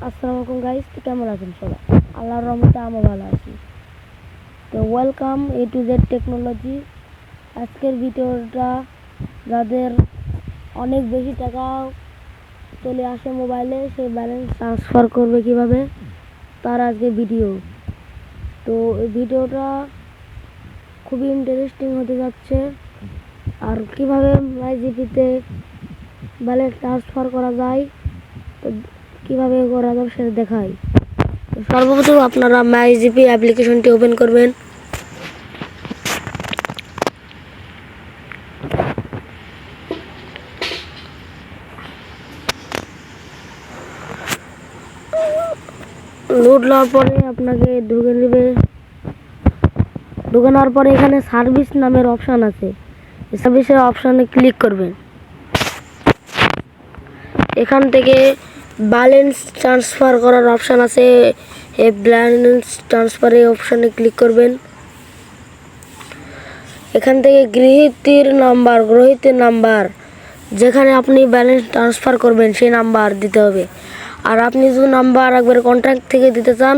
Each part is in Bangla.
আসসালামু আলাইকুম গাইস, তো কেমন আছেন সবাই? আল্লাহর রহমতে আমি ভালো আছি। তো welcome A to Z technology. আজকের ভিডিওটা যাদের অনেক বেশি টাকা চলে আসে মোবাইলে, সেই ব্যালেন্স ট্রান্সফার করবে কিভাবে, তার আজকে ভিডিও। তো এই ভিডিওটা খুবই ইন্টারেস্টিং হতে যাচ্ছে। আর কিভাবে মাইজিপিতে ব্যালেন্স ট্রান্সফার করা যায়, তো কীভাবে করা যাবে সেটা দেখাই। সর্বপ্রথম আপনারা মাইজিপি অ্যাপ্লিকেশনটি ওপেন করবেন। লোড নেওয়ার পরে আপনাকে ঢুকে নেবে। ঢুকে নেওয়ার পরে এখানে সার্ভিস নামের অপশান আছে, সার্ভিসের অপশানে ক্লিক করবেন। এখান থেকে ব্যালেন্স ট্রান্সফার করার অপশান আছে, এই ব্যালেন্স ট্রান্সফারের অপশানে ক্লিক করবেন। এখান থেকে গ্রহীতের নাম্বার যেখানে আপনি ব্যালেন্স ট্রান্সফার করবেন সেই নাম্বার দিতে হবে। আর আপনি যদি নাম্বার একবার কন্ট্যাক্ট থেকে দিতে চান,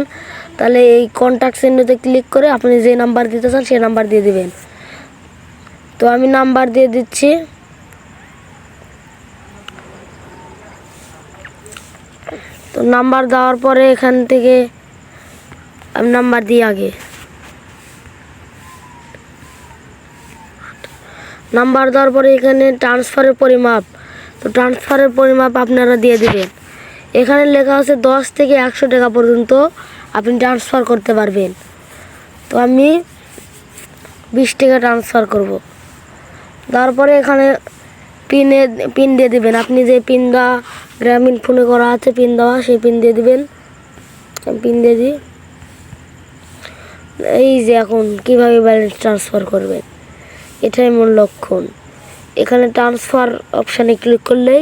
তাহলে এই কন্ট্যাক্ট চিহ্নতে ক্লিক করে আপনি যে নাম্বার দিতে চান সেই নাম্বার দিয়ে দিবেন। তো আমি নাম্বার দিয়ে দিচ্ছি। তো নাম্বার দেওয়ার পরে এখান থেকে আমি নাম্বার দিই আগে। নাম্বার দেওয়ার পরে এখানে ট্রান্সফারের পরিমাপ, তো ট্রান্সফারের পরিমাপ আপনারা দিয়ে দেবেন। এখানে লেখা আছে 10 থেকে 100 টাকা পর্যন্ত আপনি ট্রান্সফার করতে পারবেন। তো আমি 20 টাকা ট্রান্সফার করব। তারপরে এখানে পিন দিয়ে দেবেন। আপনি যে পিন দেওয়া গ্রামীণ ফোনে করা আছে, পিন দেওয়া, সেই পিন দিয়ে দেবেন। পিন দিয়ে দিই। এই যে এখন কীভাবে ব্যালেন্স ট্রান্সফার করবেন, এটাই মূল লক্ষণ। এখানে ট্রান্সফার অপশানে ক্লিক করলেই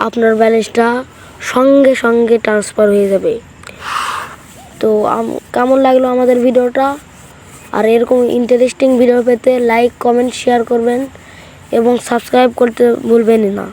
আপনার ব্যালেন্সটা সঙ্গে সঙ্গে ট্রান্সফার হয়ে যাবে। তো কেমন লাগলো আমাদের ভিডিওটা? আর এরকম ইন্টারেস্টিং ভিডিও পেতে লাইক, কমেন্ট, শেয়ার করবেন এবং সাবস্ক্রাইব করতে ভুলবেন না।